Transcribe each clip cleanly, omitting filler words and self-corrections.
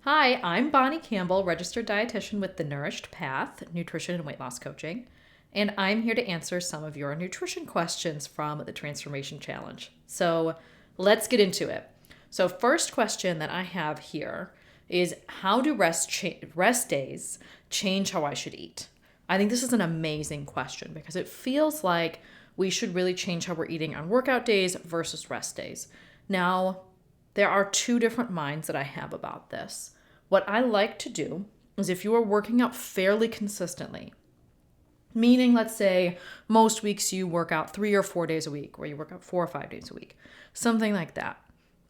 Hi, I'm Bonnie Campbell, registered dietitian with the Nourished Path, Nutrition and Weight Loss Coaching, and I'm here to answer some of your nutrition questions from the Transformation Challenge. So let's get into it. So first question that I have here is, how do rest days change how I should eat? I think this is an amazing question because it feels like we should really change how we're eating on workout days versus rest days. Now, there are two different minds that I have about this. What I like to do is, if you are working out fairly consistently, meaning let's say most weeks you work out 3 or 4 days a week, or you work out 4 or 5 days a week, something like that.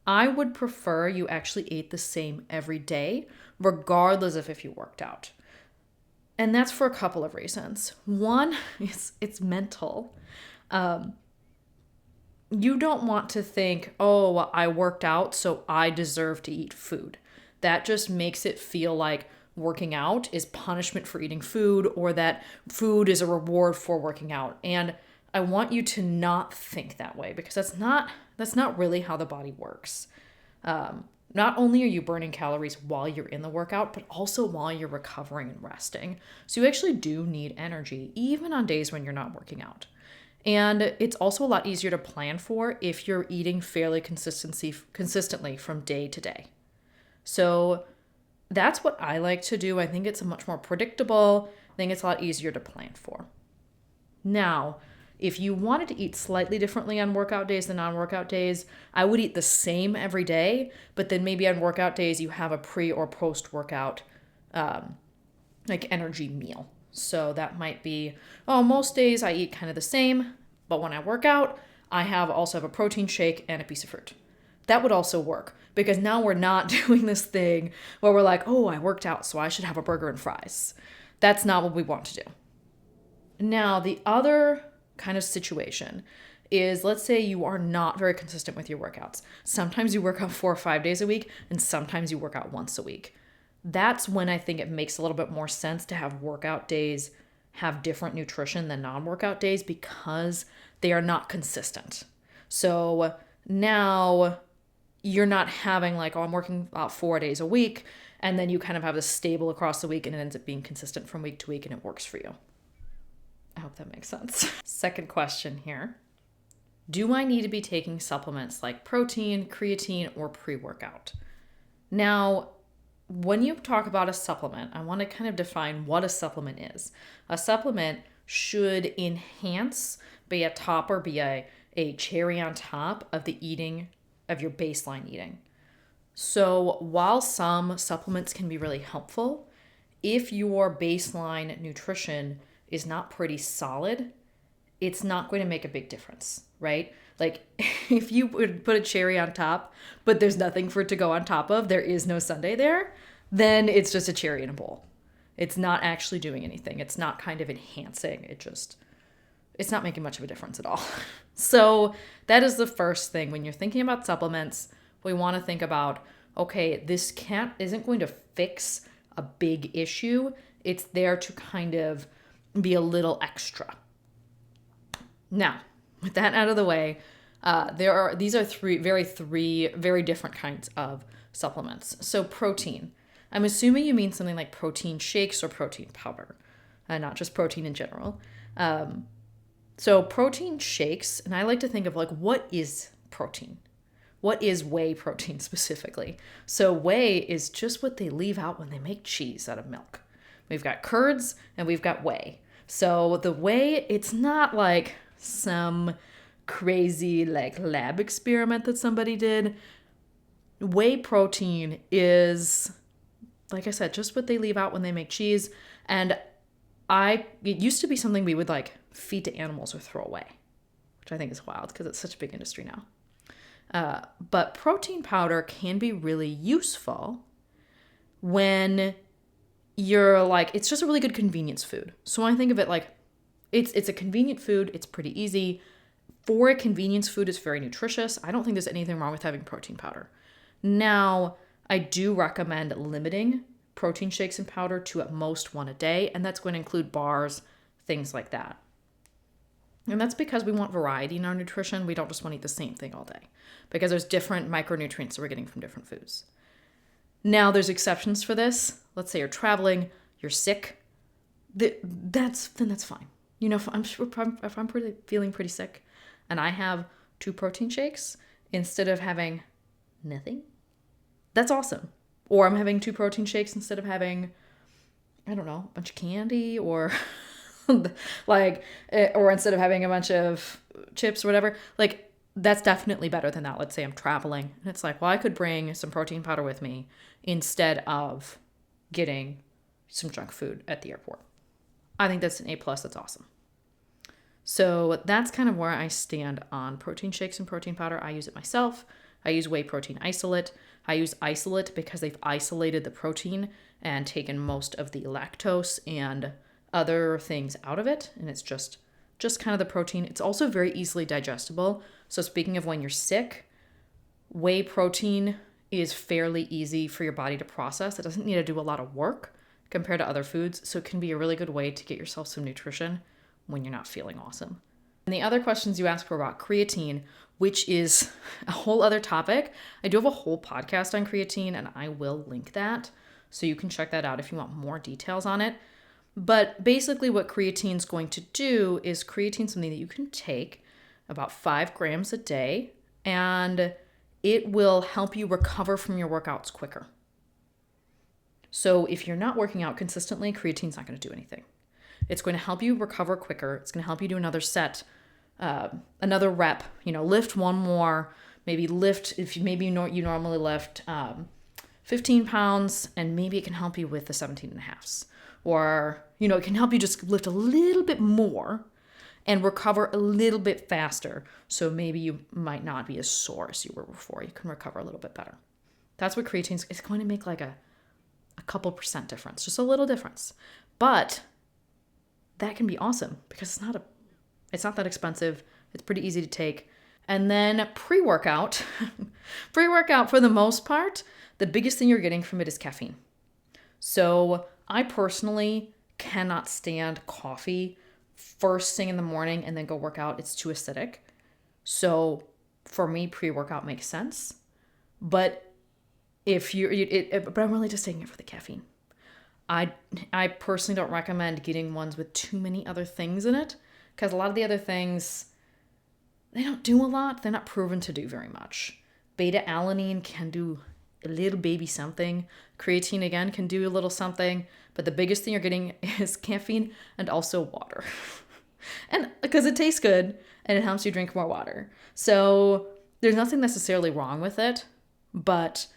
I would prefer you actually ate the same every day, regardless of if you worked out. And that's for a couple of reasons. One is it's mental. You don't want to think, oh, I worked out, so I deserve to eat food. That just makes it feel like working out is punishment for eating food, or that food is a reward for working out. And I want you to not think that way, because that's not really how the body works. Not only are you burning calories while you're in the workout, but also while you're recovering and resting. So you actually do need energy, even on days when you're not working out. And it's also a lot easier to plan for if you're eating fairly consistently from day to day. So that's what I like to do. I think it's much more predictable. I think it's a lot easier to plan for. Now, if you wanted to eat slightly differently on workout days than non-workout days, I would eat the same every day, but then maybe on workout days you have a pre or post-workout energy meal. So that might be, most days I eat kind of the same, but when I work out, I also have a protein shake and a piece of fruit. That would also work, because now we're not doing this thing where we're like, oh, I worked out, so I should have a burger and fries. That's not what we want to do. Now, the other kind of situation is, let's say you are not very consistent with your workouts. Sometimes you work out 4 or 5 days a week, and sometimes you work out once a week. That's when I think it makes a little bit more sense to have workout days have different nutrition than non-workout days, because they are not consistent. So now you're not having like, I'm working out 4 days a week, and then you kind of have this stable across the week, and it ends up being consistent from week to week, and it works for you. I hope that makes sense. Second question here. Do I need to be taking supplements like protein, creatine, or pre-workout? Now, when you talk about a supplement, I want to kind of define what a supplement is. A supplement should enhance, be a topper, be a cherry on top of the eating, of your baseline eating. So while some supplements can be really helpful, if your baseline nutrition is not pretty solid, it's not going to make a big difference, right? Like if you would put a cherry on top, but there's nothing for it to go on top of, there is no sundae there, then it's just a cherry in a bowl. It's not actually doing anything. It's not kind of enhancing. It's not making much of a difference at all. So that is the first thing. When you're thinking about supplements, we want to think about, okay, this isn't going to fix a big issue. It's there to kind of be a little extra. Now, with that out of the way, these are three very different kinds of supplements. So protein. I'm assuming you mean something like protein shakes or protein powder, not just protein in general. So protein shakes, and I like to think of like, what is protein? What is whey protein specifically? So whey is just what they leave out when they make cheese out of milk. We've got curds and we've got whey. So the whey, it's not like some crazy like lab experiment that somebody did. Whey protein is, like I said, just what they leave out when they make cheese. And it used to be something we would like feed to animals or throw away, which I think is wild because it's such a big industry now. But protein powder can be really useful when you're like, it's just a really good convenience food. So I think of it like, it's a convenient food. It's pretty easy. For a convenience food, it's very nutritious. I don't think there's anything wrong with having protein powder. Now, I do recommend limiting protein shakes and powder to at most 1 a day, and that's going to include bars, things like that. And that's because we want variety in our nutrition. We don't just want to eat the same thing all day, because there's different micronutrients that we're getting from different foods. Now, there's exceptions for this. Let's say you're traveling, you're sick. That's fine. You know, if I'm feeling pretty sick and I have 2 protein shakes instead of having nothing, that's awesome. Or I'm having 2 protein shakes instead of having, I don't know, a bunch of candy or like, or instead of having a bunch of chips or whatever. Like, that's definitely better than that. Let's say I'm traveling and it's like, well, I could bring some protein powder with me instead of getting some junk food at the airport. I think that's an A+. That's awesome. So that's kind of where I stand on protein shakes and protein powder. I use it myself. I use whey protein isolate. I use isolate because they've isolated the protein and taken most of the lactose and other things out of it. And it's just kind of the protein. It's also very easily digestible. So speaking of when you're sick, whey protein is fairly easy for your body to process. It doesn't need to do a lot of work compared to other foods. So it can be a really good way to get yourself some nutrition when you're not feeling awesome. And the other questions you asked were about creatine, which is a whole other topic. I do have a whole podcast on creatine and I will link that. So you can check that out if you want more details on it. But basically what creatine is going to do is creatine something that you can take about 5 grams a day, and it will help you recover from your workouts quicker. So if you're not working out consistently, creatine's not going to do anything. It's going to help you recover quicker. It's going to help you do another set, another rep, lift one more, maybe lift, if you normally lift 15 pounds, and maybe it can help you with the 17 and a halves. Or, it can help you just lift a little bit more and recover a little bit faster. So maybe you might not be as sore as you were before. You can recover a little bit better. That's what creatine is going to make, like a couple % difference, just a little difference. But that can be awesome because it's not that expensive. It's pretty easy to take. And then pre-workout, for the most part, the biggest thing you're getting from it is caffeine. So I personally cannot stand coffee first thing in the morning and then go work out. It's too acidic. So for me, pre-workout makes sense. But but I'm really just taking it for the caffeine. I personally don't recommend getting ones with too many other things in it because a lot of the other things, they don't do a lot. They're not proven to do very much. Beta-alanine can do a little baby something. Creatine, again, can do a little something. But the biggest thing you're getting is caffeine and also water. And because it tastes good and it helps you drink more water. So there's nothing necessarily wrong with it, but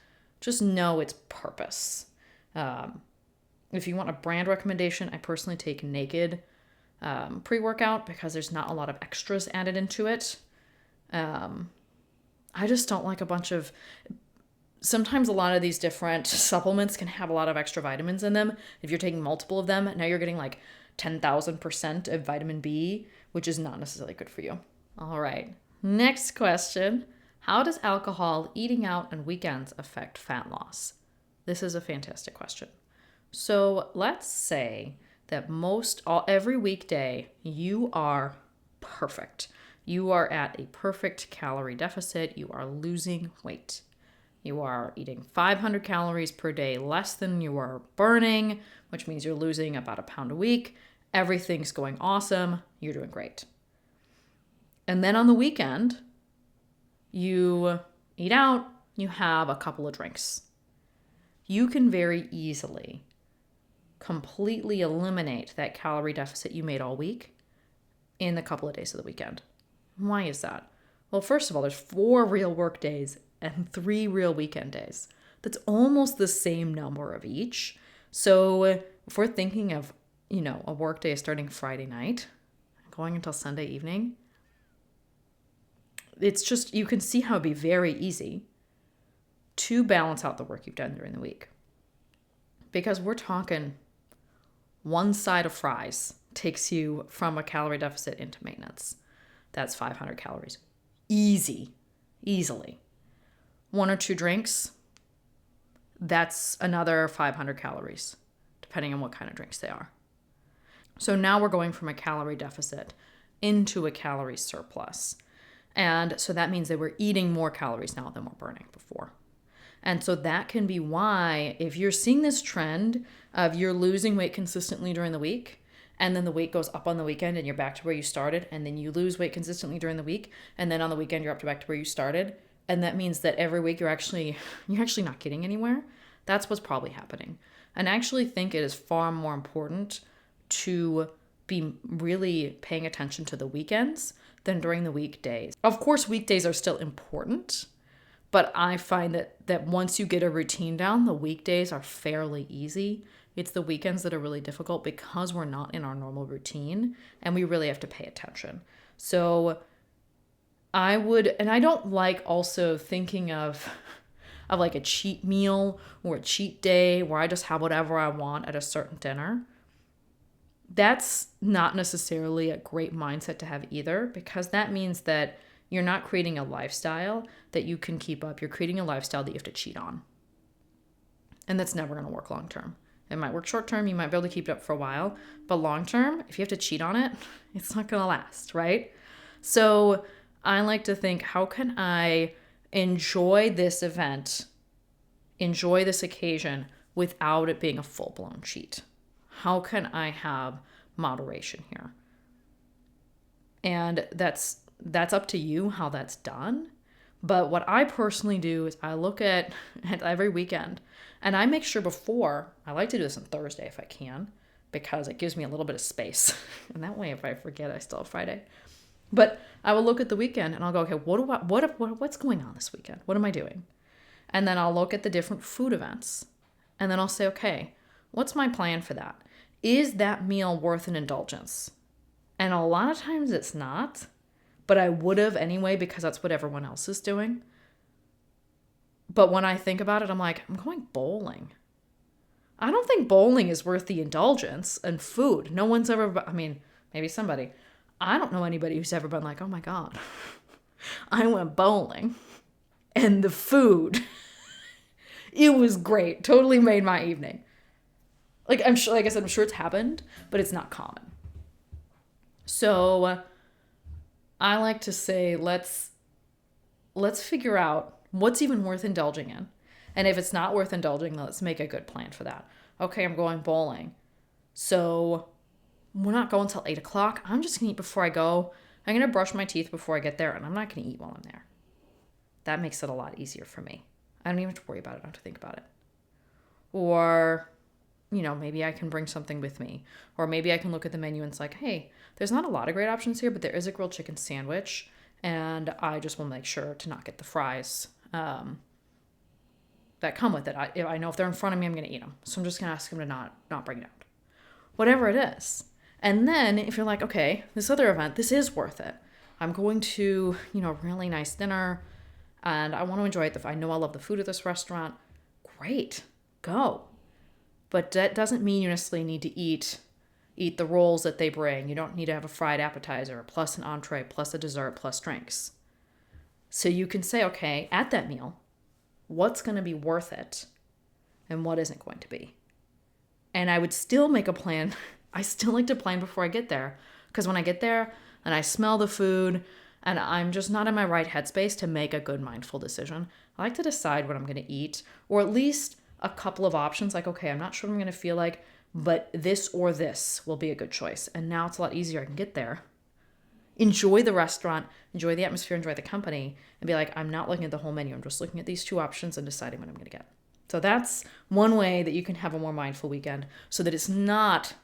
just know its purpose. If you want a brand recommendation, I personally take Naked pre-workout because there's not a lot of extras added into it. I just don't like a bunch of... Sometimes a lot of these different supplements can have a lot of extra vitamins in them. If you're taking multiple of them, now you're getting like 10,000% of vitamin B, which is not necessarily good for you. All right. Next question. How does alcohol, eating out, and weekends affect fat loss? This is a fantastic question. So let's say that every weekday you are perfect. You are at a perfect calorie deficit. You are losing weight. You are eating 500 calories per day less than you are burning, which means you're losing about a pound a week. Everything's going awesome. You're doing great. And then on the weekend, you eat out, you have a couple of drinks. You can very easily completely eliminate that calorie deficit you made all week in the couple of days of the weekend. Why is that? Well, first of all, there's 4 real work days and 3 real weekend days. That's almost the same number of each. So if we're thinking of, a work day starting Friday night, going until Sunday evening, it's just, you can see how it'd be very easy to balance out the work you've done during the week. Because we're talking one side of fries takes you from a calorie deficit into maintenance. That's 500 calories. Easily. 1 or 2 drinks, that's another 500 calories, depending on what kind of drinks they are. So now we're going from a calorie deficit into a calorie surplus. And so that means that we're eating more calories now than we're burning before. And so that can be why, if you're seeing this trend of you're losing weight consistently during the week, and then the weight goes up on the weekend and you're back to where you started, and then you lose weight consistently during the week, and then on the weekend you're up to back to where you started, and that means that every week you're actually not getting anywhere, that's what's probably happening. And I actually think it is far more important to be really paying attention to the weekends than during the weekdays. Of course, weekdays are still important, but I find that once you get a routine down, the weekdays are fairly easy. It's the weekends that are really difficult because we're not in our normal routine and we really have to pay attention. So I don't like also thinking of like a cheat meal or a cheat day where I just have whatever I want at a certain dinner. That's not necessarily a great mindset to have either, because that means that you're not creating a lifestyle that you can keep up. You're creating a lifestyle that you have to cheat on. And that's never going to work long term. It might work short term. You might be able to keep it up for a while. But long term, if you have to cheat on it, it's not going to last, right? So I like to think, how can I enjoy this event, enjoy this occasion without it being a full-blown cheat? How can I have moderation here? And that's up to you how that's done. But what I personally do is I look at every weekend and I make sure before, I like to do this on Thursday if I can, because it gives me a little bit of space. And that way, if I forget, I still have Friday. But I will look at the weekend and I'll go, okay, what's going on this weekend? What am I doing? And then I'll look at the different food events. And then I'll say, okay, what's my plan for that? Is that meal worth an indulgence? And a lot of times it's not, but I would have anyway because that's what everyone else is doing. But when I think about it, I'm like, I'm going bowling. I don't think bowling is worth the indulgence and food. No one's ever, maybe somebody. I don't know anybody who's ever been like, oh my God, I went bowling and the food, it was great. Totally made my evening. Like I'm sure it's happened, but it's not common. So I like to say, let's figure out what's even worth indulging in. And if it's not worth indulging, let's make a good plan for that. Okay, I'm going bowling. So we're not going till 8 o'clock. I'm just gonna eat before I go. I'm gonna brush my teeth before I get there, and I'm not gonna eat while I'm there. That makes it a lot easier for me. I don't even have to worry about it. I don't have to think about it. Or, maybe I can bring something with me. Or maybe I can look at the menu and it's like, hey, there's not a lot of great options here, but there is a grilled chicken sandwich. And I just will make sure to not get the fries that come with it. I know if they're in front of me, I'm going to eat them. So I'm just going to ask them to not bring it out. Whatever it is. And then if you're like, okay, this other event, this is worth it. I'm going to, really nice dinner and I want to enjoy it. I know I love the food at this restaurant. Great, go. But that doesn't mean you necessarily need to eat the rolls that they bring. You don't need to have a fried appetizer plus an entree plus a dessert plus drinks. So you can say, okay, at that meal, what's going to be worth it and what isn't going to be. And I would still make a plan. I still like to plan before I get there, because when I get there and I smell the food and I'm just not in my right headspace to make a good mindful decision, I like to decide what I'm going to eat, or at least a couple of options. Like, okay, I'm not sure what I'm going to feel like, but this or this will be a good choice. And now it's a lot easier. I can get there, enjoy the restaurant, enjoy the atmosphere, enjoy the company, and be like, I'm not looking at the whole menu. I'm just looking at these two options and deciding what I'm going to get. So that's one way that you can have a more mindful weekend, so that it's not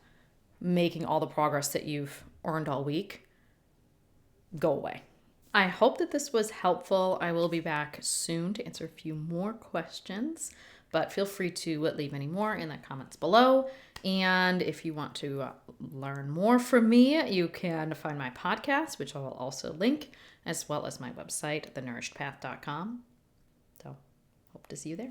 making all the progress that you've earned all week go away. I hope that this was helpful. I will be back soon to answer a few more questions, but feel free to leave any more in the comments below. And if you want to learn more from me, you can find my podcast, which I will also link, as well as my website, thenourishedpath.com. So hope to see you there.